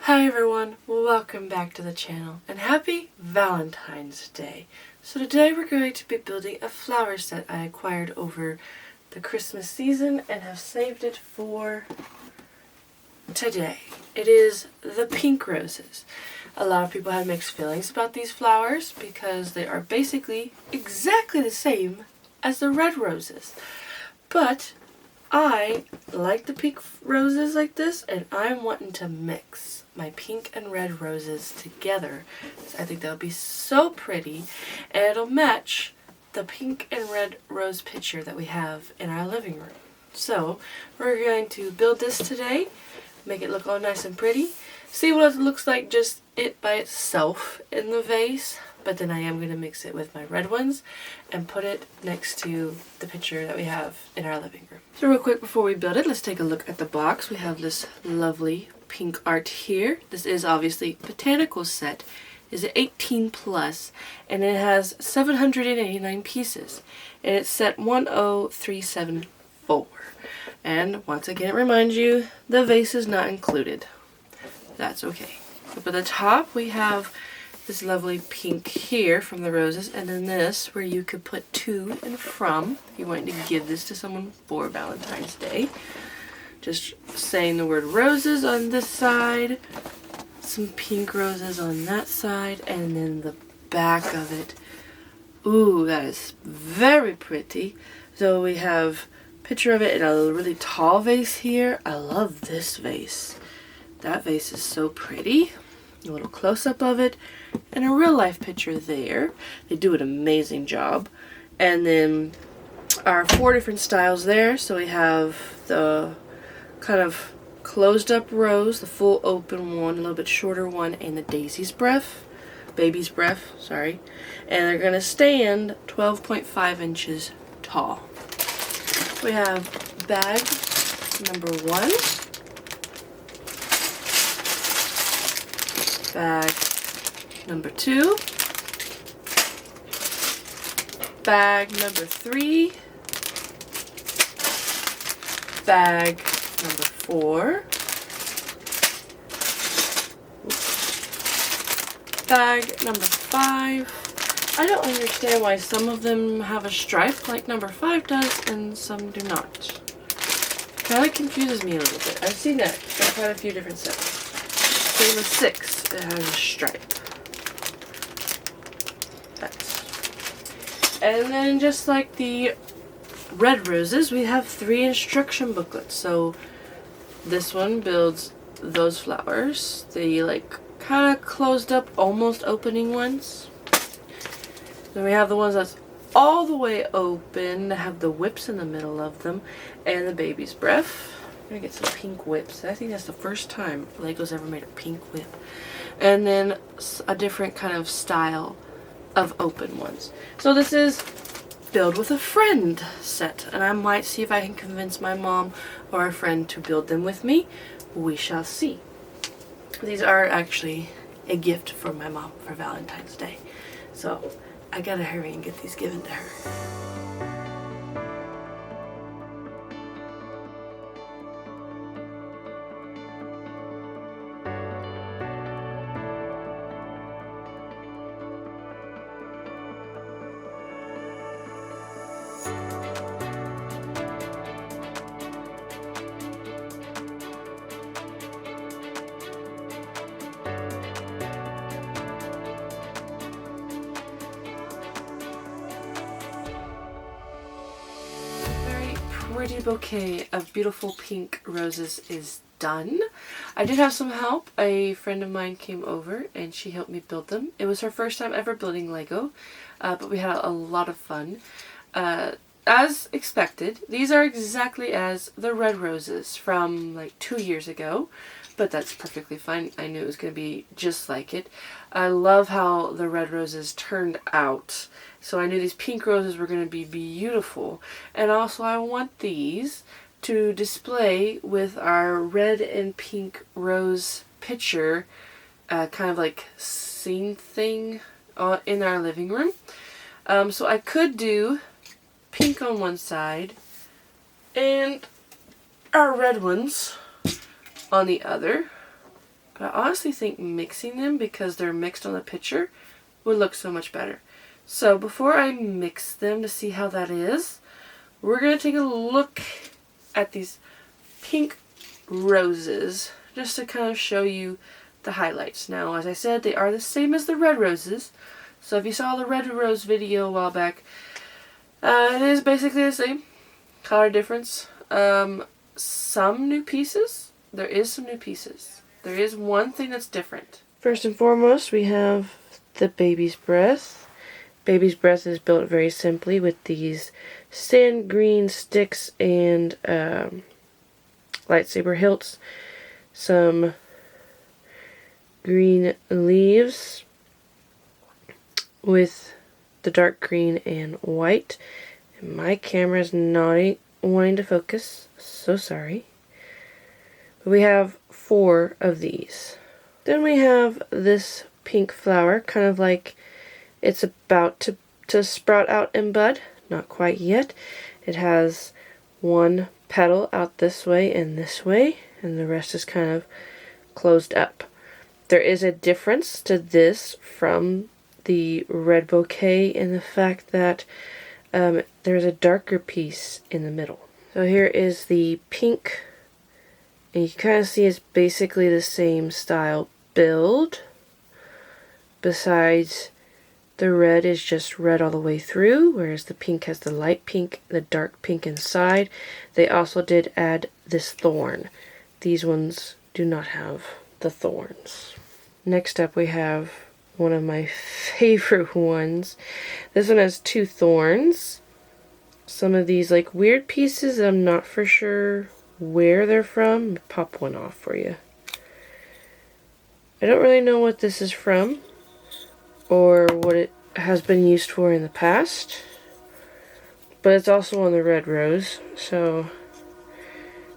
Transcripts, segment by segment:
Hi everyone, welcome back to the channel and happy Valentine's Day. So today we're going to be building a flower set I acquired over the Christmas season and have saved it for today. It is the pink roses. A lot of people have mixed feelings about these flowers because they are basically exactly the same as the red roses. But I like the pink roses like this, and I'm wanting to mix my pink and red roses together. So I think that would be so pretty, and it'll match the pink and red rose picture that we have in our living room. So we're going to build this today, make it look all nice and pretty, see what it looks like just it by itself in the vase, but then I am going to mix it with my red ones and put it next to the picture that we have in our living room. So real quick before we build it, let's take a look at the box. We have this lovely pink art here. This is obviously botanical set. It's an 18 plus and it has 789 pieces and it's set 10374. And once again it reminds you the vase is not included. That's okay. Up at the top we have this lovely pink here from the roses, and then this where you could put to and from if you wanted to give this to someone for Valentine's Day. Just saying the word roses on this side, some pink roses on that side, and then the back of it. Ooh, that is very pretty. So we have a picture of it in a really tall vase here. I love this vase. That vase is so pretty. A little close-up of it, and a real-life picture there. They do an amazing job. And then our 4 different styles there. So we have the kind of closed-up rose, the full open one, a little bit shorter one, and the baby's breath, sorry. And they're going to stand 12.5 inches tall. We have bag number 1. Bag number 2, bag number 3, bag number 4, bag number 5. I don't understand why some of them have a stripe like number 5 does and some do not. Kind of confuses me a little bit. I've seen that in quite a few different sets. Same with 6. It has a stripe. And then just like the red roses, we have 3 instruction booklets. So this one builds those flowers, the like kind of closed up, almost opening ones. Then we have the ones that's all the way open, that have the whips in the middle of them, and the baby's breath. I'm gonna get some pink whips. I think that's the first time Lego's ever made a pink whip. And then a different kind of style of open ones. So this is build with a friend set, and I might see if I can convince my mom or a friend to build them with me. We shall see. These are actually a gift from my mom for Valentine's Day. So I gotta hurry and get these given to her. Pretty bouquet of beautiful pink roses is done. I did have some help. A friend of mine came over and she helped me build them. It was her first time ever building Lego, but we had a lot of fun. As expected, these are exactly as the red roses from like 2 years ago, but that's perfectly fine. I knew it was going to be just like it. I love how the red roses turned out. So I knew these pink roses were going to be beautiful. And also I want these to display with our red and pink rose picture, kind of like scene thing in our living room. So I could do pink on one side and our red ones on the other. But I honestly think mixing them, because they're mixed on the picture, would look so much better. So before I mix them to see how that is, we're going to take a look at these pink roses just to kind of show you the highlights. Now, as I said, they are the same as the red roses. So if you saw the red rose video a while back, it is basically the same. Color difference. Some new pieces. There is some new pieces. There is one thing that's different. First and foremost, we have the baby's breath. Baby's breath is built very simply with these sand green sticks and lightsaber hilts, some green leaves with the dark green and white. And my camera's not wanting to focus, so sorry. But we have 4 of these. Then we have this pink flower, kind of like it's about to sprout out and bud. Not quite yet. It has one petal out this way, and the rest is kind of closed up. There is a difference to this from the red bouquet in the fact that there's a darker piece in the middle. So here is the pink, and you can kind of see it's basically the same style build, besides the red is just red all the way through, whereas the pink has the light pink, the dark pink inside. They also did add this thorn. These ones do not have the thorns. Next up we have one of my favorite ones. This one has 2 thorns. Some of these like weird pieces that I'm not for sure where they're from. Pop one off for you. I don't really know what this is from or what it has been used for in the past, but it's also on the red rose, so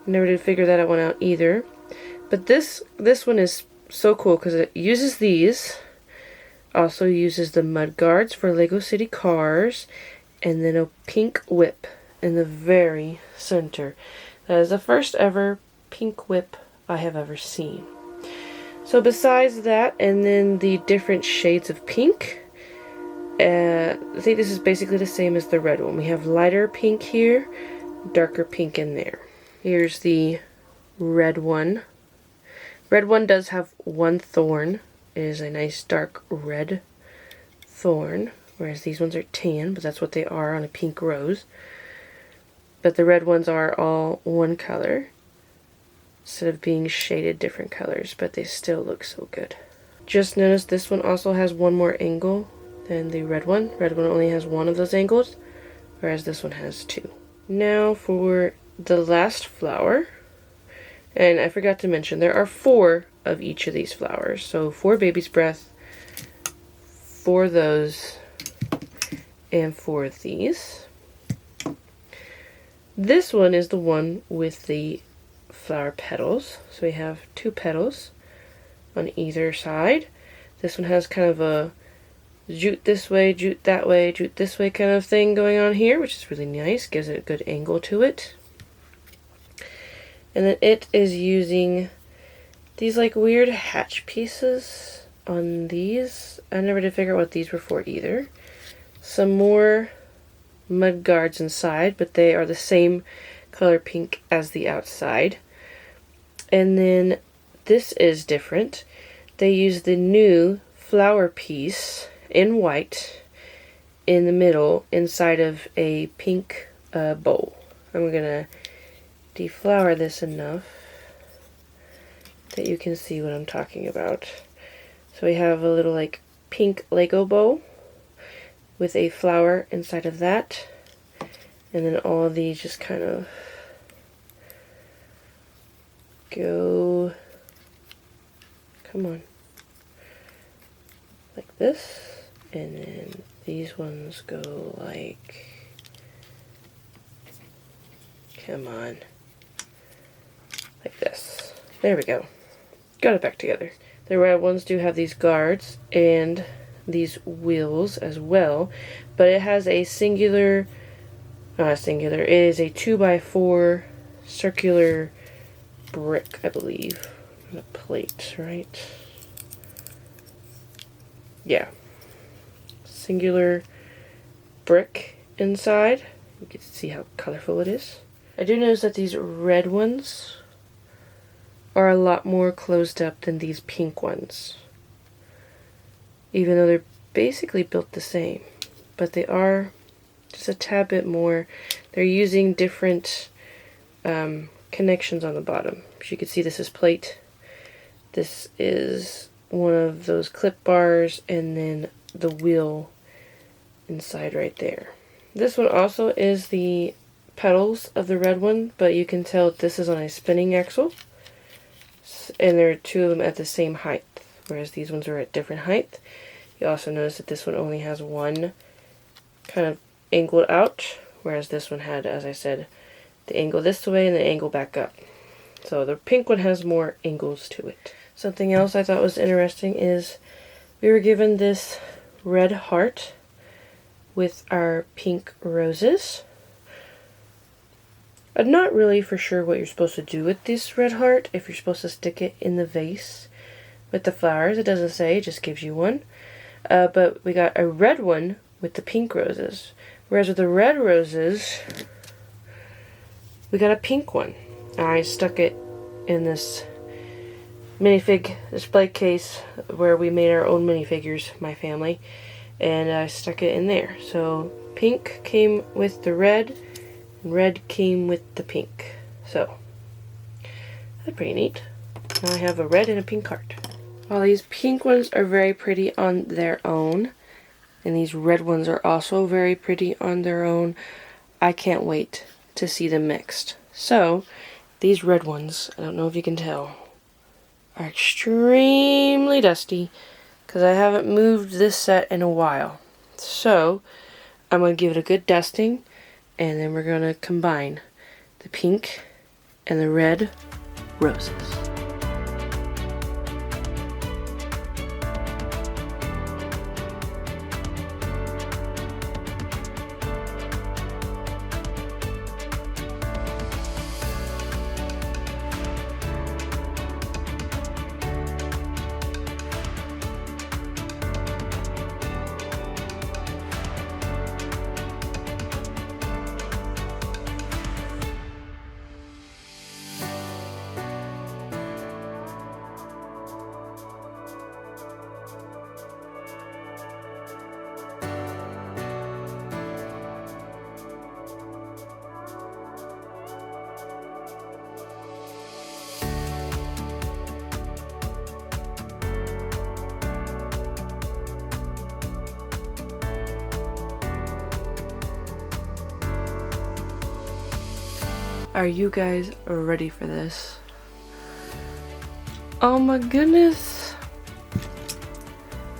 never did figure that one out either. But this one is so cool because it uses these, also uses the mud guards for Lego City cars, and then a pink whip in the very center. That is the first ever pink whip I have ever seen. So besides that, and then the different shades of pink, I think this is basically the same as the red one. We have lighter pink here, darker pink in there. Here's the red one. Red one does have 1 thorn. It is a nice dark red thorn, whereas these ones are tan, but that's what they are on a pink rose. But the red ones are all one color, instead of being shaded different colors, but they still look so good. Just notice this one also has 1 more angle than the red one. Red one only has 1 of those angles, whereas this one has 2. Now for the last flower, and I forgot to mention, there are 4 of each of these flowers. So 4 baby's breath, 4 of those, and 4 of these. This one is the one with the flower petals. So we have 2 petals on either side. This one has kind of a jute this way, jute that way, jute this way kind of thing going on here, which is really nice. Gives it a good angle to it. And then it is using these like weird hatch pieces on these. I never did figure out what these were for either. Some more mud guards inside, but they are the same color pink as the outside. And then this is different. They use the new flower piece in white in the middle inside of a pink bowl. I'm gonna deflower this enough that you can see what I'm talking about. So we have a little like pink Lego bowl with a flower inside of that, and then all of these just kind of go, come on, like this, and then these ones go like, come on, like this. There we go. Got it back together. The red ones do have these guards and these wheels as well, but it has a singular, not a singular, it is a 2x4 circular brick, I believe. on a plate, right? Yeah. Singular brick inside. You can see how colorful it is. I do notice that these red ones are a lot more closed up than these pink ones. Even though they're basically built the same. But they are just a tad bit more. They're using different connections on the bottom. As you can see, this is plate. This is one of those clip bars, and then the wheel inside right there. This one also is the pedals of the red one, but you can tell this is on a spinning axle. And there are two of them at the same height, whereas these ones are at different height. You also notice that this one only has one kind of angled out, whereas this one had, as I said, the angle this way and the angle back up. So the pink one has more angles to it. Something else I thought was interesting is we were given this red heart with our pink roses. I'm not really for sure what you're supposed to do with this red heart, if you're supposed to stick it in the vase with the flowers. It doesn't say, it just gives you one. But we got a red one with the pink roses. Whereas with the red roses, we got a pink one. I stuck it in this minifig display case where we made our own minifigures, my family, and I stuck it in there. So pink came with the red, and red came with the pink. So that's pretty neat. Now I have a red and a pink heart. While these pink ones are very pretty on their own, and these red ones are also very pretty on their own, I can't wait to see them mixed. So these red ones, I don't know if you can tell, are extremely dusty because I haven't moved this set in a while. So I'm going to give it a good dusting, and then we're going to combine the pink and the red roses. Are you guys ready for this? Oh my goodness.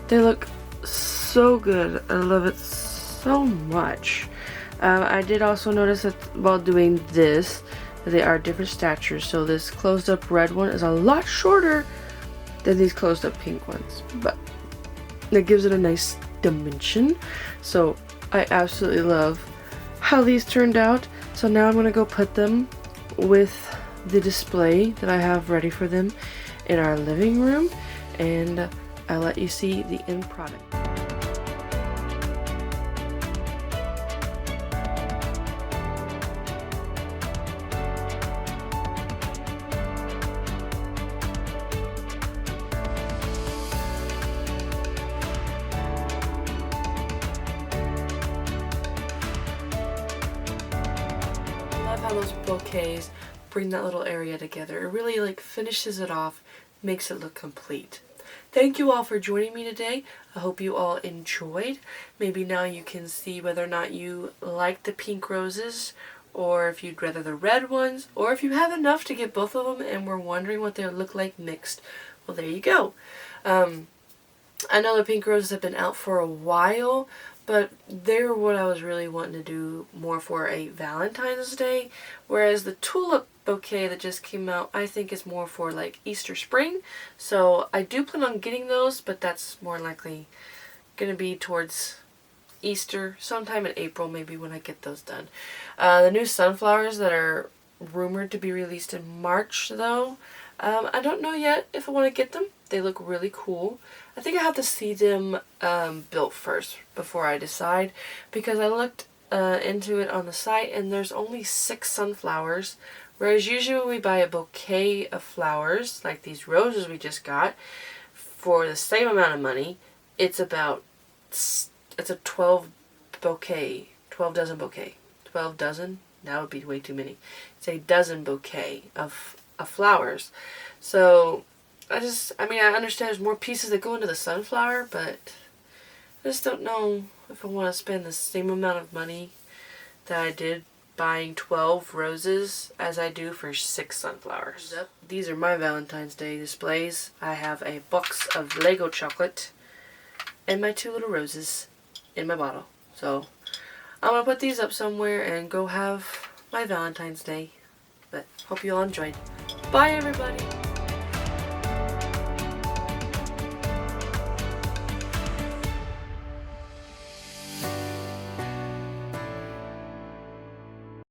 They look so good. I love it so much. I did also notice that while doing this, that they are different statures. So this closed up red one is a lot shorter than these closed up pink ones. But that gives it a nice dimension. So I absolutely love how these turned out. So now I'm going to go put them with the display that I have ready for them in our living room, and I'll let you see the end product. How those bouquets bring that little area together. It really like finishes it off, makes it look complete. Thank you all for joining me today. I hope you all enjoyed. Maybe now you can see whether or not you like the pink roses, or if you'd rather the red ones, or if you have enough to get both of them and were wondering what they would look like mixed. Well, there you go. I know the pink roses have been out for a while, but they're what I was really wanting to do more for a Valentine's Day, whereas the tulip bouquet that just came out I think is more for like Easter spring. So I do plan on getting those, but that's more likely going to be towards Easter, sometime in April maybe when I get those done. The new sunflowers that are rumored to be released in March though, I don't know yet if I want to get them. They look really cool. I think I have to see them built first before I decide, because I looked into it on the site and there's only 6 sunflowers, whereas usually we buy a bouquet of flowers like these roses we just got for the same amount of money. It's a 12 bouquet, 12 dozen bouquet. 12 dozen? That would be way too many. It's a dozen bouquet of flowers. So I understand there's more pieces that go into the sunflower, but I just don't know if I want to spend the same amount of money that I did buying 12 roses as I do for 6 sunflowers. These are my Valentine's Day displays. I have a box of Lego chocolate and my 2 little roses in my bottle. So I'm going to put these up somewhere and go have my Valentine's Day. But hope you all enjoyed. Bye everybody!